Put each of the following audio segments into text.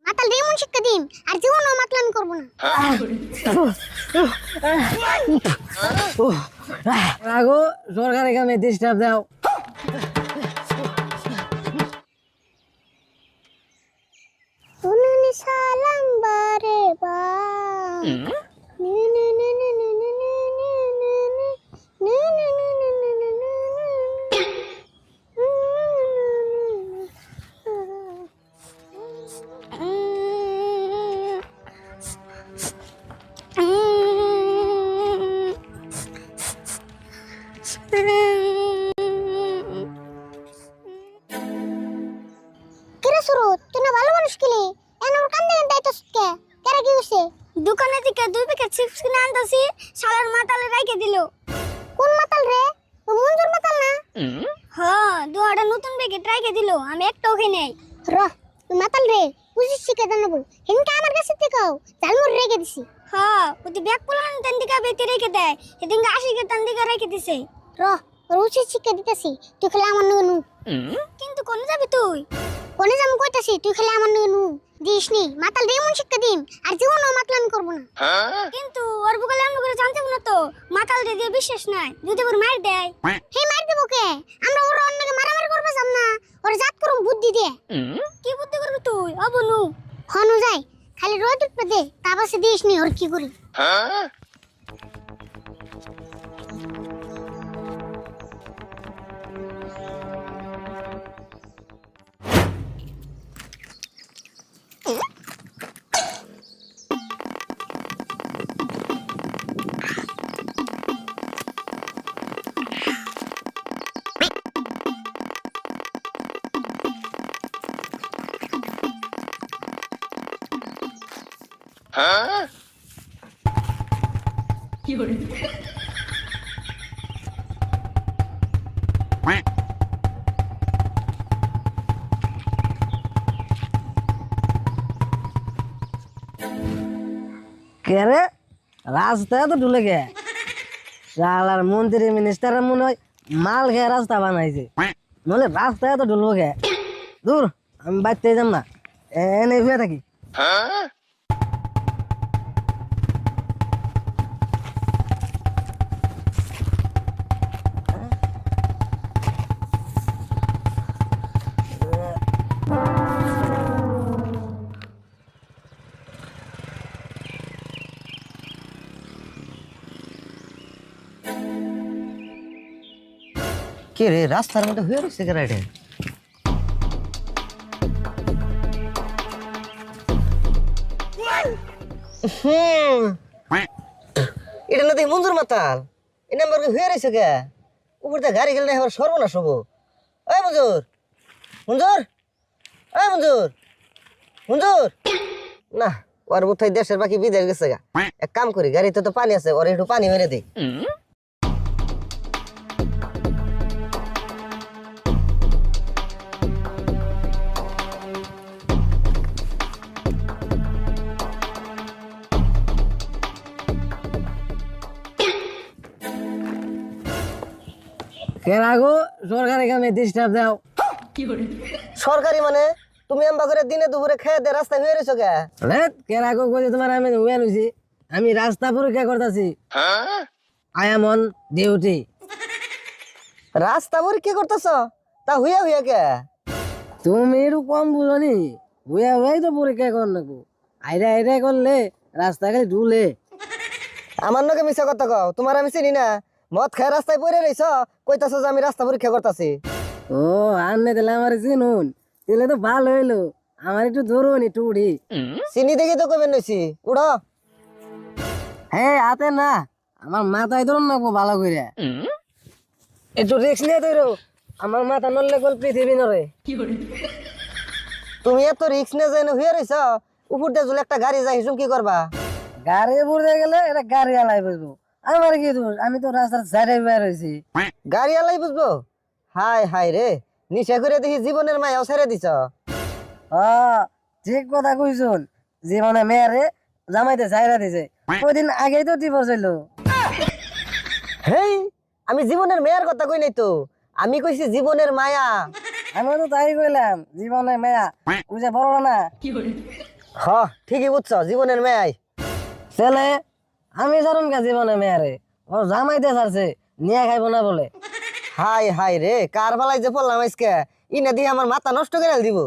মাতাল দিয়ে এমন শিক্ষা দিন আর জীবনও মাতলামি করবো না। আগো সরকারি কামে ডিস্টার্ব দাও। উনুনে সালাম বারে বা দোকানে থেকে 2 প্যাকেট চিপস কিনে আনতাছি, শালার মাতালে রাইখে দিল। কোন মাতাল রে? ও মঞ্জুর মাতাল না? হ্যাঁ, দুয়াটা নতুন প্যাকেট রাইখে দিল, আমি একটাও খাই নাই। র মাতাল রে, বুঝিস শিখে জানাবো। হিনকা আমার কাছে থেকেও জালমুর রেখে দিছি। হ্যাঁ, ওতে ব্যাগ পোলান তেন দিকা বেতে রেখে দেয়, সেদিনকে আশিকে তেন দিকা রেখে দিছে। র রুচি শিখে দিতেছি, তুই খেলে আমার নু নু। কিন্তু কোনে যাবি তুই? কোনে যাবো কইতাছি, তুই খেলে আমার নু নু। দিসনি মাতাল দিয়ে এমন শিক্ষা দিন আর জীবনও মাতলামি করবো না। কিন্তু ওর বুকালে আমরা করে জানতে না তো, মাতাল দিয়ে বিশ্বাস নাই, যদি ওর মার দেয়। হে মার দেবো কে? আমরা ওর অন্যকে মারামারি করবে যাব না, ওর জাত করুম বুদ্ধি দিয়ে। কি বুদ্ধি করবি তুই? অবনু হনু যাই, খালি রোদ উঠবে দে, তা বাসে দিসনি ওর কি করি। কে রে রাস্তায় তো ঢুলে গে শালার মন্ত্রী মিনিস্টারের মনে হয় মাল খেয়ে রাস্তা বানাইছে, নলে রাস্তায় তো ঢুলবো গে। দূর, আমি বাড়তে যাম না, এনে শুয়ে থাকি। কে রে রাস্তার মধ্যে হয়ে রয়েছে কেন এটা? এটা না দেখি মঞ্জুর মাতাল, এ নাম্বার হয়ে রয়েছে কে? উপর দিয়ে গাড়ি গেলে না সর্বনাশ হবো। ওই মঞ্জুর, মঞ্জুর, ওই মঞ্জুর, মঞ্জুর। না, ওর বোধহয় দেশের বাকি বিদেশ গেছে গা। এক কাম করি, গাড়িতে তো পানি আছে, ওর একটু পানি মেরে দিই। কে রাগো সরকারি কামে ডিস্টার্ব দাও। সরকারি মানে তুমি এমবা করে দিনে দুপুরে খেয়ে দে রাস্তায় হয়ে রয়েছো কে? কে রাগো কইছে তোমার আমি হুয়ে লইছি, আমি রাস্তা পরীক্ষা করতেছি। I am on duty. রাস্তা পরীক্ষা করতেছ? তা হুইয়া হুইয়া কে? তুমি একটু কম বুঝনি, হুয়া হুয়াই তো পরীক্ষা কর নাকো। আইরা আইরা করলে রাস্তা খালি ঢুলে। আমার নাকি মিছা কথা কও, তোমার আমি চিনি না। মদ খেয়ে রাস্তায় পড়ে রইছ, কইতাছ যে আমি রাস্তা পরীক্ষা করতেছি। ও আনলে দিলে আমার চিনুন, দিলে তো ভালো হইলো। আমার একটু ধরুন একটু উড়ি। চিনি দেখি তো কবে নইছি, উড়ো। হ্যাঁ হাতে না, আমার মাথায় ধরুন নাকবো ভালো করে। একটু রিক্স নিয়ে ধরো, আমার মাথা নড়লে গল পৃথিবী নড়ে। তুমি এত রিক্স নিয়ে যাই হয়ে রইছ, উপর দিয়ে যদি একটা গাড়ি যাই হিসুম কি করবা? গাড়ি বুঝতে গেলে এটা গাড়ি আলাই বুঝবো, আমার কি দোষ? আমি তো রাস্তার সাইডে বের হয়েছি। গাড়ি আলাই বুঝবো? হাই হাই রে, নিশা করে দেখি জীবনের মায়াও ছেড়ে দিছ। ঠিক কথা কইছুন, জীবনে মেয়ারে জামাইতে ছাইরা দিছে। কদিন আগেই তো ডিভোর্স হইলো। হেই, আমি জীবনের মেয়ার কথা কই নাই তো, আমি কইছি জীবনের মায়া। আমি তো তাই কইলাম, জীবনে মেয়া বুঝে বড় না। হ ঠিকই বুঝছো জীবনের মেয়াই। ছেলে আমি ধরুন কা জীবনে মেয়ারে ও জামাইতে ছাড়ছে নিয়ে খাইবো না বলে। হাই হাই রে কার বেলায় যে পড়লাম আজকে ইনা দিয়ে আমার মাথা নষ্ট করে দিব।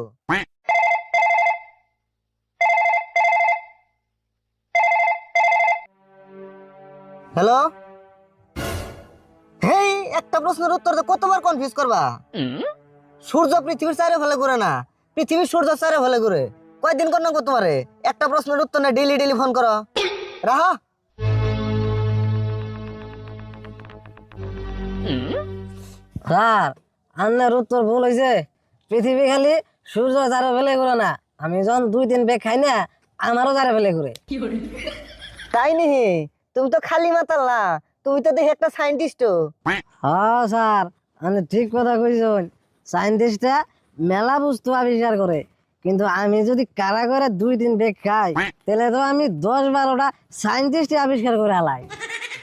হ্যালো, হেই একটা প্রশ্নের উত্তর তো কতবার কনফিউজ করবা? সূর্য পৃথিবীর চারে ফেলে ঘুরে না, পৃথিবী সূর্য চারে ফেলে ঘুরে। কয়দিন কর না তোমারে একটা প্রশ্নের উত্তর না ডেইলি ডেইলি ফোন করো। রাহা স্যার আন্নার উত্তর ভুল হয়েছে। পৃথিবী খালি সূর্য যারা ফেলে ঘুরে না, আমি যখন 2-3 বেগ খাই না আমারও যারা ফেলে ঘুরে। তাই নিহি, তুমি তো খালি মাতাল না, তুমি তো দেখি একটা সায়েন্টিস্ট। হ্যাঁ স্যার আমি ঠিক কথা কইছেন। সায়েন্টিস্টরা মেলা বস্তু আবিষ্কার করে, কিন্তু আমি যদি কারা করে 2-3 বেগ খাই তাহলে তো আমি 10-12টা সায়েন্টিস্ট আবিষ্কার করে আলাই।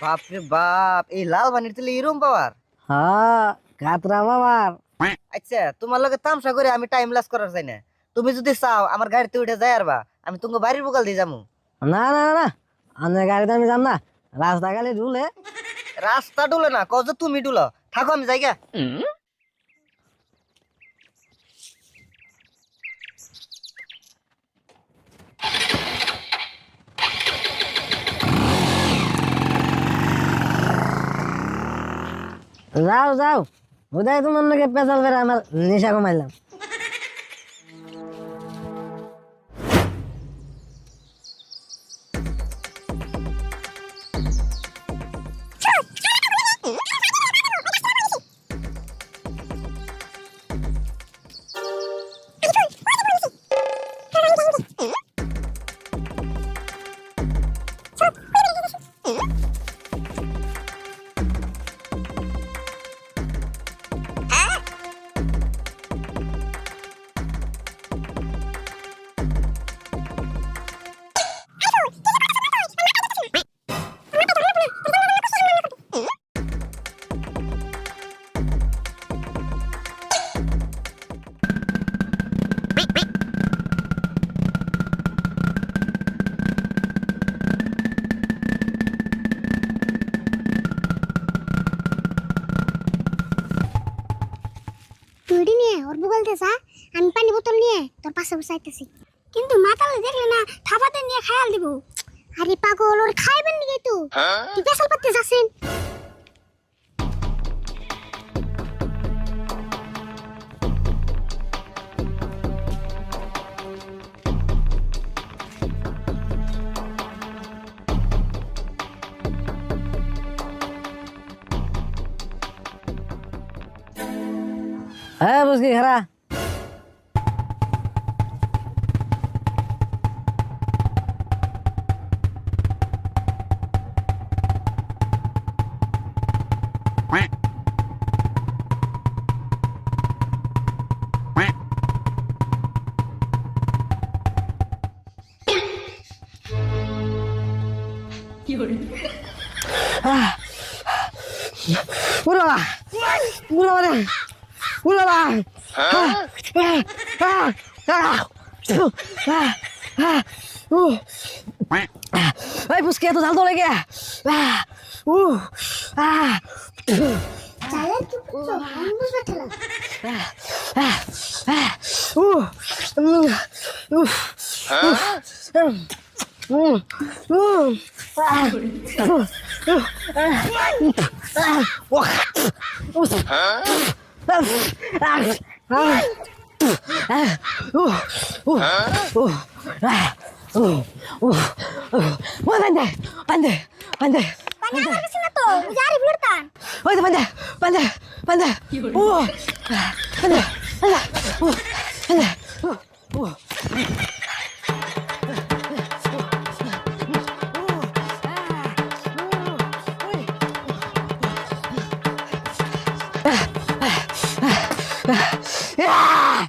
বাপরে বাপ, এই লাল পানির তেলে এরম পাওয়ার? হ্যাঁ কাতরা বাবার। আচ্ছা তোমার লগে তামসা করে আমি টাইম লস করার চাই না। তুমি যদি চাও আমার গাড়িতে উঠে যাই আরবা, আমি তোমার বাড়ির বকাল দিয়ে যাবো। না না না আপনার গাড়িতে আমি যাম না, রাস্তা খালি ঢুলে। রাস্তা ডুলে না, কজ তুমি ডুলো, থাকো আমি যাইগা। যাও যাও, বোধহয় তোমার নাকি পেঁচাল বেড়ে আমার নেশা কমাইলাম। তুই নিয়ে ওর বলতে যা, আমি পানি বোতল নিয়ে তোর পাশে বসাইতেছি। কিন্তু মাতালে দেখলে না থাপাতে নিয়ে খায়াল দিব। আরে পাগল, ওর খাইবেন নাকি তুই পেশাল পাতে যাচ্ছেন? হ্যাঁ বুঝকি খারা। উড়ালা উড়ালা উড়ালা এই পুচকে এত জাল তো লেগে চালের কি করছো? আমি বুঝতে Pandai, pandai, pandai. পানি আমার কাছে না তো, জারি ফিরতাম। Oye, pandai, pandai, pandai. Pandai, pandai, pandai. Yeah!